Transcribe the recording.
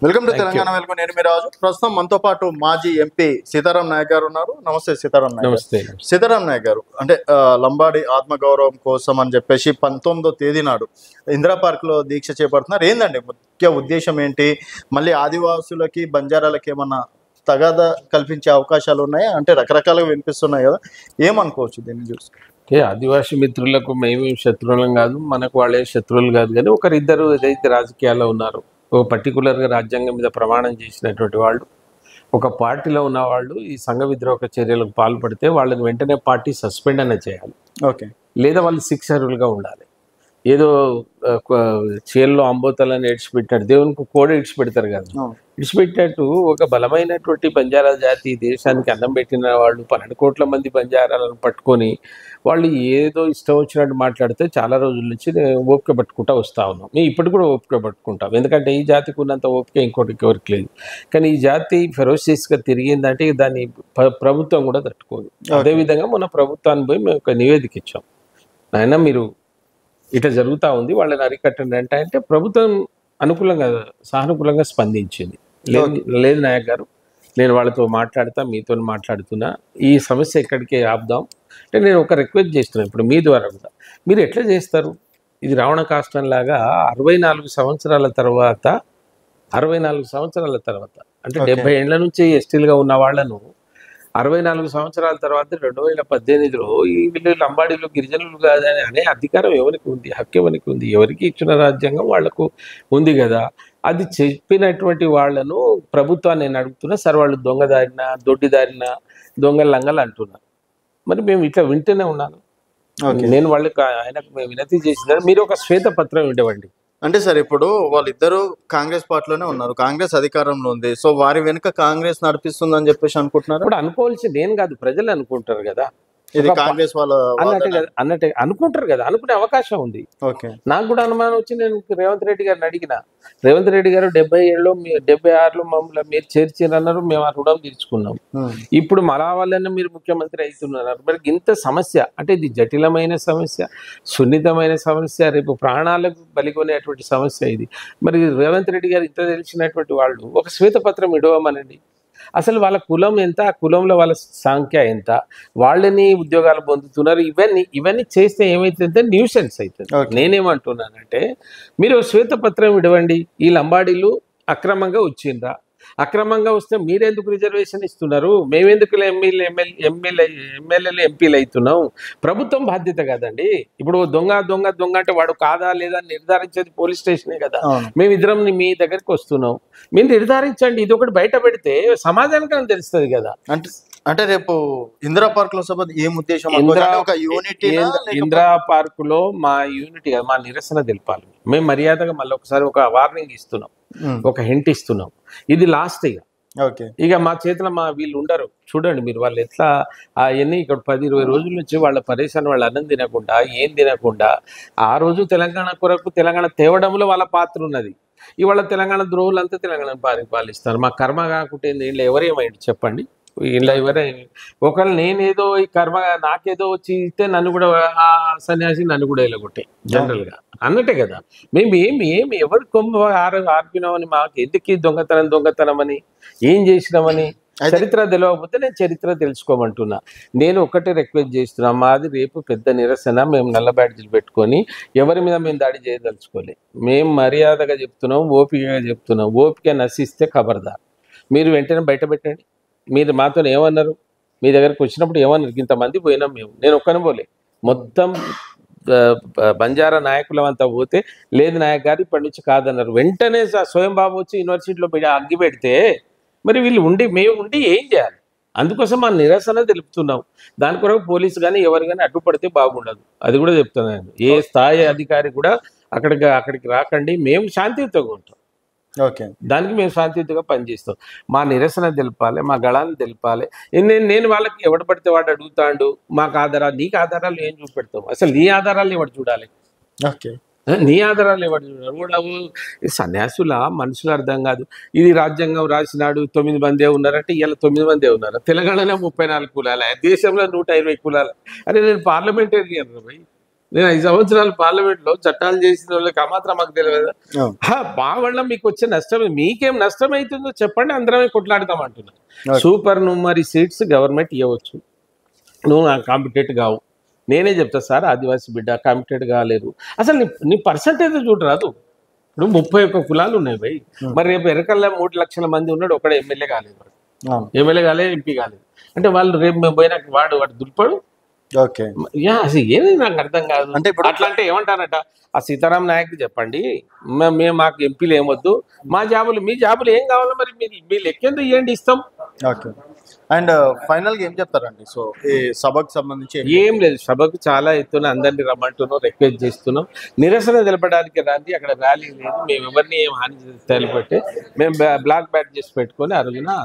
Welcome to Telangana welcome. నేను మీ రాజు. ప్రస్తుతం మనతో పాటు మాజీ ఎంపీ సీతారాం నాయక్ గారు ఉన్నారు. నమస్తే సీతారాం నాయక్. నమస్తే. సీతారాం నాయక్ గారు, అంటే లంబాడి ఆత్మగౌరవం కోసం అని చెప్పేసి 19వ తేదీ నాడు ఇందిరా పార్క్ లో దీక్ష చేపడుతున్నారు. ఏందండి ముఖ్య ఉద్దేశం ఏంటి? మళ్ళీ ఆదివాసులకి బంజారాలకి ఏమన్నా తగాదా కల్పించే అవకాశాలు ఉన్నాయా? అంటే రకరకాలుగా వినిపిస్తున్నాయి కదా, ఏమనుకోవచ్చు దీన్ని చూసి? ఆదివాసీ మిత్రులకు మేమేం శత్రువులం కాదు, మనకు వాళ్ళే శత్రువులు కాదు. కానీ ఒకరిద్దరు ఏదైతే రాజకీయాల్లో ఉన్నారు, ఒక పర్టికులర్గా రాజ్యాంగం మీద ప్రమాణం చేసినటువంటి వాళ్ళు, ఒక పార్టీలో ఉన్న వాళ్ళు ఈ సంఘ విద్రోహ చర్యలకు పాల్పడితే వాళ్ళని వెంటనే పార్టీ సస్పెండ్ అనే చేయాలి. ఓకే. లేదా వాళ్ళు శిక్షార్హులుగా ఉండాలి. ఏదో చేల్లో అంబోతలని ఇడిచిపెట్టాడు, దేవునికి కోడ ఇడిచిపెడతారు కదా, ఇడిచిపెట్టినట్టు ఒక బలమైనటువంటి బంజారా జాతి దేశానికి అన్నం పెట్టిన వాళ్ళు 12 కోట్ల మంది బంజారాలను పట్టుకొని వాళ్ళు ఏదో ఇష్టం వచ్చినట్టు మాట్లాడితే చాలా రోజుల నుంచి ఓపిక పట్టుకుంటా వస్తూ ఉన్నాం. మేము ఇప్పటికి కూడా ఓపిక పట్టుకుంటాం, ఎందుకంటే ఈ జాతికి ఉన్నంత ఓపిక ఇంకోటికి ఎవరికి లేదు. కానీ ఈ జాతి ఫెరోసియస్గా తిరిగిందంటే దాన్ని ప్రభుత్వం కూడా తట్టుకోదు. అదేవిధంగా మన ప్రభుత్వాన్ని పోయి మేము ఒక నివేదిక ఇచ్చాం, అయినా మీరు ఇట్లా జరుగుతూ ఉంది వాళ్ళని అరికట్టండి అంటే ప్రభుత్వం అనుకూలంగా సానుకూలంగా స్పందించింది. లేదు నాయక్ గారు, నేను వాళ్ళతో మాట్లాడతా, మీతో మాట్లాడుతున్నా, ఈ సమస్య ఎక్కడికి ఆపుదాం అంటే నేను ఒక రిక్వెస్ట్ చేస్తున్నాను ఇప్పుడు మీ ద్వారా కూడా. మీరు ఎట్లా చేస్తారు? ఇది రావణ కాష్టం లాగా 64 సంవత్సరాల తర్వాత అంటే 70 ఏళ్ల నుంచి ఎస్టీలుగా ఉన్న వాళ్ళను 64 సంవత్సరాల తర్వాత 2018లో ఈ వీళ్ళు లంబాడీలు గిరిజనులు కాదని అనే అధికారం ఎవరికి ఉంది? హక్కు ఎవరికి ఉంది? ఎవరికి ఇచ్చిన రాజ్యాంగం వాళ్లకు ఉంది కదా. అది చెప్పినటువంటి వాళ్లను ప్రభుత్వాన్ని నేను అడుగుతున్నా, సార్ వాళ్ళు దొంగదారిన దొడ్డిదారిన దొంగల లంగలు అంటున్నారు. మరి మేము ఇట్లా వింటూనే ఉన్నాను. నేను వాళ్ళకి ఆయనకు మేము వినతి చేసిన మీరు ఒక శ్వేతపత్రం ఇవ్వండి అంటే. సార్ ఇప్పుడు వాళ్ళిద్దరూ కాంగ్రెస్ పార్టీలోనే ఉన్నారు, కాంగ్రెస్ అధికారంలో ఉంది, సో వారి వెనుక కాంగ్రెస్ నడిపిస్తుందని చెప్పేసి అనుకుంటున్నారు. ఇప్పుడు అనుకోవాల్సింది నేను కాదు, ప్రజలు అనుకుంటారు కదా, ఇది కాంగ్రెస్ వాళ్ళ అన్నట్టే అనుకుంటారు కదా, అనుకునే అవకాశం ఉంది. ఓకే. నాకు కూడా అనుమానం వచ్చి నేను రేవంత్ రెడ్డి గారిని అడిగిన, రేవంత్ రెడ్డి గారు 77లో 76లో మమ్మల్ని మీరు చేర్చిరన్నారు, మేము ఆ రుణం తీర్చుకున్నాం, ఇప్పుడు మళ్ళా వాళ్ళని మీరు ముఖ్యమంత్రి అవుతున్నారు. మరి ఇంత సమస్య అంటే ఇది జటిలమైన సమస్య, సున్నితమైన సమస్య, రేపు ప్రాణాలకు బలిగొనేటువంటి సమస్య ఇది. మరి రేవంత్ రెడ్డి గారు ఇంత తెలిసినటువంటి వాళ్ళు ఒక శ్వేతపత్రం ఇవ్వమనండి. అసలు వాళ్ళ కులం ఎంత, ఆ కులంలో వాళ్ళ సంఖ్య ఎంత, వాళ్ళని ఉద్యోగాలు పొందుతున్నారు, ఇవన్నీ చేస్తే ఏమైతుందంటే న్యూసెన్స్ అవుతుంది. నేనేమంటున్నానంటే మీరు శ్వేతపత్రం ఇవ్వండి, ఈ లంబాడీలు అక్రమంగా వచ్చిందా, అక్రమంగా వస్తే మీరెందుకు రిజర్వేషన్ ఇస్తున్నారు, మేమెందుకు ఎమ్మెల్యేలు ఎంపీలు అవుతున్నాం, ప్రభుత్వం బాధ్యత కదండి. ఇప్పుడు దొంగ అంటే వాడు కాదా లేదా నిర్ధారించేది పోలీస్ స్టేషనే కదా. మేమిద్దరం మీ దగ్గరికి వస్తున్నాం, మీరు నిర్ధారించండి. ఇది ఒకటి బయట పెడితే సమాజానికి తెలుస్తుంది కదా. అంటే రేపు ఇందిరా పార్క్ లో సభ ఏం ఉద్దేశం? ఇందిరా పార్క్ లో మా యూనిటీ మా నిరసన తెలిపాలి. మేము మర్యాదగా మళ్ళీ ఒకసారి ఒక వార్నింగ్ ఇస్తున్నాం, ఒక హింట్ ఇస్తున్నాం, ఇది లాస్ట్. ఇక మా చేతిలో వీళ్ళు ఉండరు. చూడండి మీరు వాళ్ళు ఎట్లా అవన్నీ ఇక్కడ 10-20 రోజుల నుంచి వాళ్ళ పరేషాన్, వాళ్ళు అన్నం తినకుండా ఏం తినకుండా ఆ రోజు తెలంగాణ కొరకు తెలంగాణ తేవడంలో వాళ్ళ పాత్ర ఉన్నది. ఇవాళ తెలంగాణ ద్రోహులంతా తెలంగాణ పాలిస్తారు. మా కర్మ కాకుంటే వీళ్ళు ఎవరేమైంది చెప్పండి? ఇలా ఎవరే ఒకవేళ నేనేదో ఈ కర్మ నాకేదో వచ్చి ఇస్తే నన్ను కూడా ఆ సన్యాసి నన్ను కూడా వెళ్ళగొట్టే జనరల్గా అన్నట్టే కదా. మేము ఏమి ఎవరి కొమ్మ ఆర్పినామని, మాకు ఎందుకు దొంగతనం అని, ఏం చేసినామని చరిత్ర తెలియకపోతే నేను చరిత్ర తెలుసుకోమంటున్నా. నేను ఒకటే రిక్వెస్ట్ చేస్తున్నా, మాది రేపు పెద్ద నిరసన, మేము నల్ల బ్యాడ్జీలు పెట్టుకొని ఎవరి మీద మేము దాడి చేయదలుచుకోలే. మేము మర్యాదగా చెప్తున్నాం, ఓపికగా చెప్తున్నాం. ఓపిక నశిస్తే ఖబర్దార్, మీరు వెంటనే బయట పెట్టండి. మీరు మాతో ఏమన్నారు? మీ దగ్గరకు వచ్చినప్పుడు ఏమన్నారు? ఇంతమంది పోయినాం మేము, నేను ఒక్కనే పోలే, మొత్తం బంజారా నాయకులం అంతా పోతే లేదు నాయక్ గారు ఇప్పటి నుంచి కాదన్నారు. వెంటనే స్వయం బాబు వచ్చి యూనివర్సిటీలో అగ్గి పెడితే మరి మేము ఉండి ఏం చేయాలి? అందుకోసం మా నిరసన తెలుపుతున్నాం. దాని కొరకు పోలీసు కానీ ఎవరు కానీ అడ్డుపడితే బాగుండదు, అది కూడా చెప్తున్నాను. ఏ స్థాయి అధికారి కూడా అక్కడికి రాకండి, మేము శాంతియుతంగా ఉంటాం. ఓకే. దానికి మేము శాంతియుతంగా పనిచేస్తాం. మా నిరసన తెలపాలి, మా గళాన్ని తెలపాలి. నేను వాళ్ళకి ఎవడు పడితే వాడు అడుగుతాడు మాకు ఆధారాలు, నీకు ఆధారాలు ఏం చూపెడతావు? అసలు నీ ఆధారాలు ఎవడు చూడాలి? ఓకే. నీ ఆధారాలు ఎవడు చూడాలి? కూడా సన్యాసుల మనుషులు అర్థం కాదు. ఇది రాజ్యాంగం రాసినాడు 9 మందే ఉన్నారంటే ఇలా 9 మందే ఉన్నారు. తెలంగాణలో 34 కులాల, దేశంలో 120 కులాల. అరే నేను పార్లమెంటేరియన్, నేను 5 సంవత్సరాలు పార్లమెంట్ లో చట్టాలు చేసిన వాళ్ళకి మాత్రం మాకు తెలియదు. మా వల్ల మీకు వచ్చే నష్టం మీకేం నష్టం అవుతుందో చెప్పండి, అందరమే కొట్లాడతాం అంటున్నా. సూపర్ న్యూమరీ సీట్స్ గవర్నమెంట్ ఇవ్వచ్చు, నువ్వు కాంపిటేట్ కావు. నేనే చెప్తా సార్, ఆదివాసీ బిడ్డ కాంపిటేట్ కాలేరు. అసలు నీ పర్సంటేజ్ చూడరాదు. ఇప్పుడు 31 కులాలు ఉన్నాయి భయ్. మరి రేపు ఎరకల్లా 3 లక్షల మంది ఉన్నాడు, ఒకడే ఎమ్మెల్యే కాలేదు, ఎమ్మెల్యే కాలేదు, ఎంపీ కాలేదు అంటే వాళ్ళు రేపు మేము పోయినా వాడు దులిపాడు. అసలు ఏది నాకు అర్థం కాదు. అంటే ఇప్పుడు అట్లా అంటే ఏమంటారట, ఆ సీతారాం నాయక్ చెప్పండి, మేము మాకు ఎంపీలు ఏమొద్దు, మా జాబులు మీ జాబులు ఏం కావాలో మరి మీ లెక్కేందుకు ఇవ్వండి, ఇస్తాం. అండ్ ఫైనల్ గా ఏం చెప్తారండి? సో ఈ సభకు సంబంధించి ఏం లేదు, సభకు చాలా ఎత్తున అందరినీ రమ్మంటున్నాం, రిక్వెస్ట్ చేస్తున్నాం. నిరసన తెలపడానికి రాండి, అక్కడ ర్యాలీ లేదు, మేము ఎవరిని ఏం హాని తెలిపెట్టి మేము బ్లాక్ బ్యాట్ చేసి పెట్టుకొని ఆ రోజున